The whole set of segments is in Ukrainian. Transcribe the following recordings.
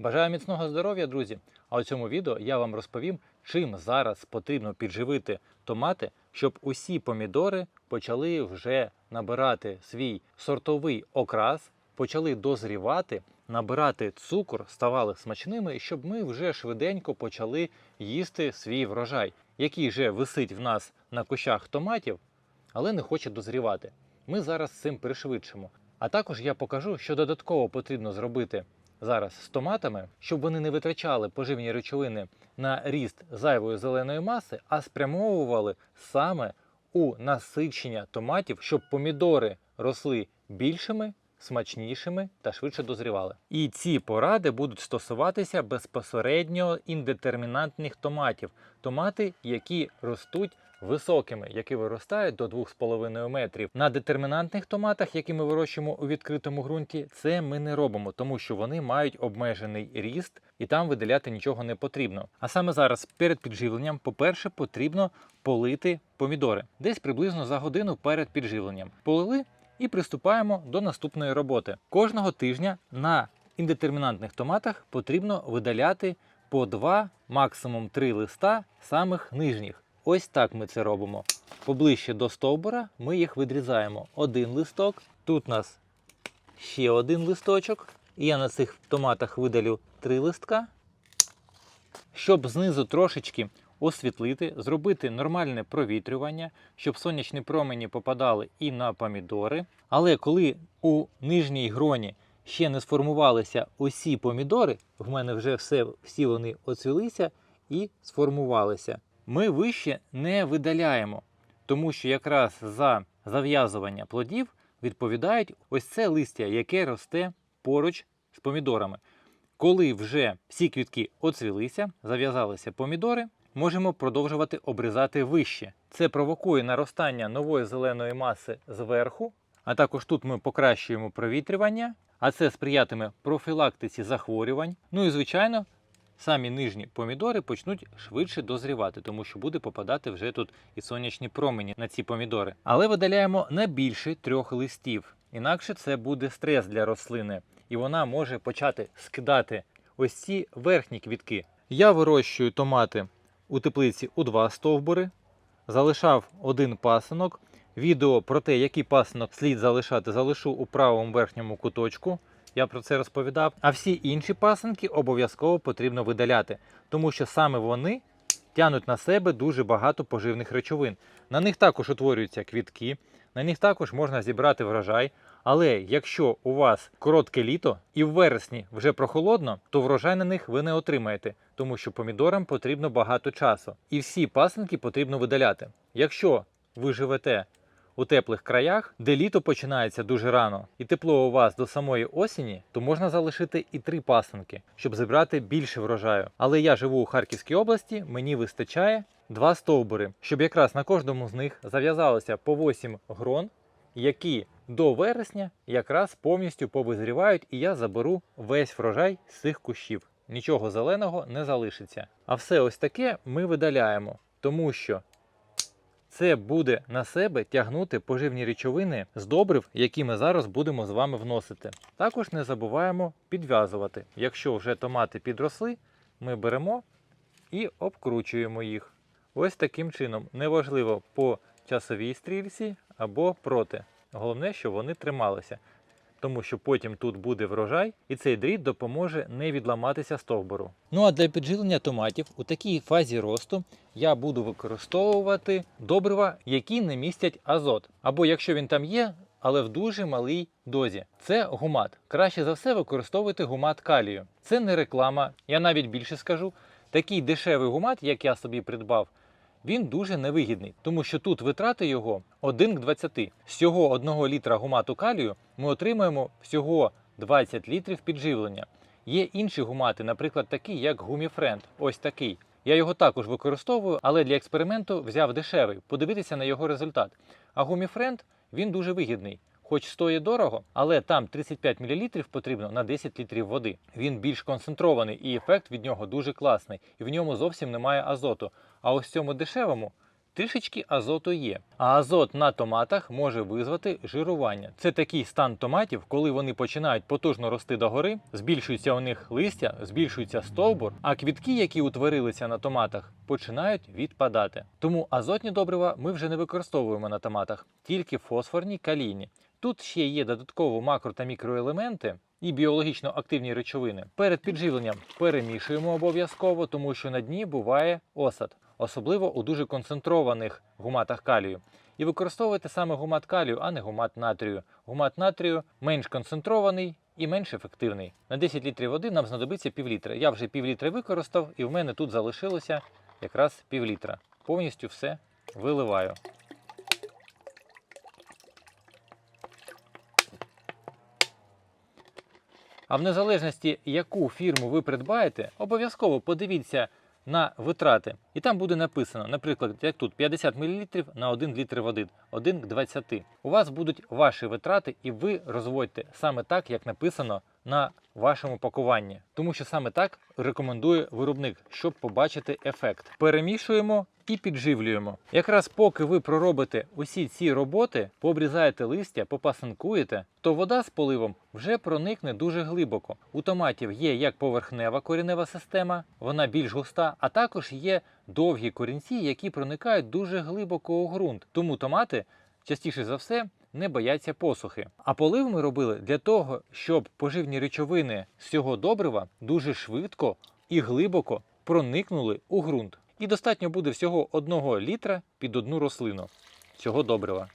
Бажаю міцного здоров'я, друзі! А у цьому відео я вам розповім, чим зараз потрібно підживити томати, щоб усі помідори почали вже набирати свій сортовий окрас, почали дозрівати, набирати цукор, ставали смачними, і щоб ми вже швиденько почали їсти свій врожай, який вже висить в нас на кущах томатів, але не хоче дозрівати. Ми зараз цим пришвидшимо. А також я покажу, що додатково потрібно зробити зараз з томатами, щоб вони не витрачали поживні речовини на ріст зайвої зеленої маси, а спрямовували саме у насичення томатів, щоб помідори росли більшими, смачнішими та швидше дозрівали. І ці поради будуть стосуватися безпосередньо індетермінантних томатів. Томати, які ростуть високими, які виростають до 2,5 метрів. На детермінантних томатах, які ми вирощуємо у відкритому ґрунті, це ми не робимо, тому що вони мають обмежений ріст і там виділяти нічого не потрібно. А саме зараз перед підживленням, по-перше, потрібно полити помідори. Десь приблизно за годину перед підживленням. Полили і приступаємо до наступної роботи. Кожного тижня на індетермінантних томатах потрібно видаляти по 2, максимум 3 листа самих нижніх. Ось так ми це робимо. Поближче до стовбура ми їх відрізаємо. Один листок, тут у нас ще один листочок. І я на цих томатах видалю 3 листка. Щоб знизу трошечки освітлити, зробити нормальне провітрювання, щоб сонячні промені попадали і на помідори. Але коли у нижній гроні ще не сформувалися усі помідори, в мене вже всі вони оцвілися і сформувалися, ми вище не видаляємо, тому що якраз за зав'язування плодів відповідають ось це листя, яке росте поруч з помідорами. Коли вже всі квітки оцвілися, зав'язалися помідори, можемо продовжувати обрізати вище. Це провокує наростання нової зеленої маси зверху, а також тут ми покращуємо провітрювання, а це сприятиме профілактиці захворювань. Ну і звичайно, самі нижні помідори почнуть швидше дозрівати, тому що буде попадати вже тут і сонячні промені на ці помідори. Але видаляємо не більше 3 листів, інакше це буде стрес для рослини, і вона може почати скидати ось ці верхні квітки. Я вирощую томати у теплиці у 2 стовбури, залишав 1 пасинок. Відео про те, який пасинок слід залишати, залишу у правому верхньому куточку. Я про це розповідав. А всі інші пасинки обов'язково потрібно видаляти, тому що саме вони тягнуть на себе дуже багато поживних речовин. На них також утворюються квітки, на них також можна зібрати врожай. Але якщо у вас коротке літо і в вересні вже прохолодно, то врожай на них ви не отримаєте, тому що помідорам потрібно багато часу. І всі пасинки потрібно видаляти. Якщо ви живете у теплих краях, де літо починається дуже рано і тепло у вас до самої осені, то можна залишити і 3 пасинки, щоб зібрати більше врожаю. Але я живу у Харківській області, мені вистачає 2 стовбури, щоб якраз на кожному з них зав'язалося по 8 грон, які до вересня якраз повністю повизрівають, і я заберу весь врожай з цих кущів. Нічого зеленого не залишиться. А все ось таке ми видаляємо, тому що це буде на себе тягнути поживні речовини з добрив, які ми зараз будемо з вами вносити. Також не забуваємо підв'язувати. Якщо вже томати підросли, ми беремо і обкручуємо їх. Ось таким чином. Неважливо по часовій стрільці або проти. Головне, щоб вони трималися. Тому що потім тут буде врожай, і цей дріт допоможе не відламатися стовбуру. Ну а для підживлення томатів у такій фазі росту я буду використовувати добрива, які не містять азот. Або якщо він там є, але в дуже малій дозі. Це гумат. Краще за все використовуйте гумат калію. Це не реклама, я навіть більше скажу. Такий дешевий гумат, як я собі придбав, він дуже невигідний, тому що тут витрати його 1 к 20. З цього 1 літра гумату калію ми отримаємо всього 20 літрів підживлення. Є інші гумати, наприклад, такі, як Гуміфренд. Ось такий. Я його також використовую, але для експерименту взяв дешевий, подивитися на його результат. А Гуміфренд, він дуже вигідний. Хоч стоїть дорого, але там 35 мл потрібно на 10 літрів води. Він більш концентрований і ефект від нього дуже класний. І в ньому зовсім немає азоту. А ось цьому дешевому Трішечки азоту є. А азот на томатах може визвати жирування. Це такий стан томатів, коли вони починають потужно рости догори, збільшується у них листя, збільшується стовбур, а квітки, які утворилися на томатах, починають відпадати. Тому азотні добрива ми вже не використовуємо на томатах, тільки фосфорні, калійні. Тут ще є додатково макро та мікроелементи і біологічно активні речовини. Перед підживленням перемішуємо обов'язково, тому що на дні буває осад, особливо у дуже концентрованих гуматах калію. І використовуйте саме гумат калію, а не гумат натрію. Гумат натрію менш концентрований і менш ефективний. На 10 літрів води нам знадобиться півлітра. Я вже півлітра використав, і в мене тут залишилося якраз півлітра. Повністю все виливаю. А в незалежності, яку фірму ви придбаєте, обов'язково подивіться на витрати. І там буде написано, наприклад, як тут 50 мл на 1 літр води, 1 к 20. У вас будуть ваші витрати, і ви розводьте саме так, як написано на вашому пакуванні. Тому що саме так рекомендує виробник, щоб побачити ефект. Перемішуємо і підживлюємо. Якраз поки ви проробите усі ці роботи, пообрізаєте листя, попасинкуєте, то вода з поливом вже проникне дуже глибоко. У томатів є як поверхнева коренева система, вона більш густа, а також є довгі корінці, які проникають дуже глибоко у ґрунт. Тому томати частіше за все не бояться посухи. А полив ми робили для того, щоб поживні речовини з цього добрива дуже швидко і глибоко проникнули у ґрунт. І достатньо буде всього 1 літра під одну рослину цього добрива.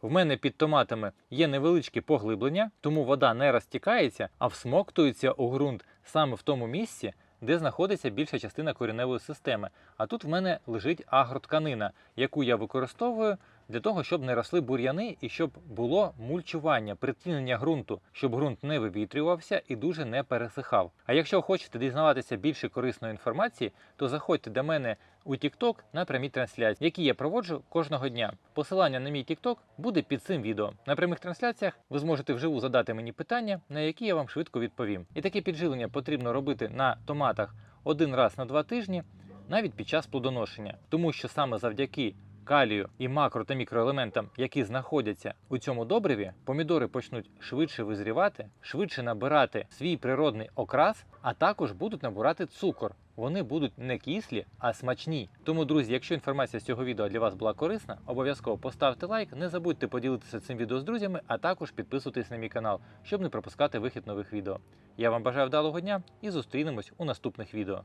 В мене під томатами є невеличкі поглиблення, тому вода не розтікається, а всмоктується у ґрунт саме в тому місці, де знаходиться більша частина кореневої системи. А тут в мене лежить агротканина, яку я використовую для того, щоб не росли бур'яни і щоб було мульчування, притінення ґрунту, щоб ґрунт не вивітрювався і дуже не пересихав. А якщо хочете дізнаватися більше корисної інформації, то заходьте до мене у TikTok на прямі трансляції, які я проводжу кожного дня. Посилання на мій TikTok буде під цим відео. На прямих трансляціях ви зможете вживу задати мені питання, на які я вам швидко відповім. І таке підживлення потрібно робити на томатах 1 раз на 2 тижні, навіть під час плодоношення. Тому що саме завдяки калію і макро та мікроелементам, які знаходяться у цьому добриві, помідори почнуть швидше визрівати, швидше набирати свій природний окрас, а також будуть набирати цукор. Вони будуть не кислі, а смачні. Тому, друзі, якщо інформація з цього відео для вас була корисна, обов'язково поставте лайк, не забудьте поділитися цим відео з друзями, а також підписуйтесь на мій канал, щоб не пропускати вихід нових відео. Я вам бажаю вдалого дня і зустрінемось у наступних відео.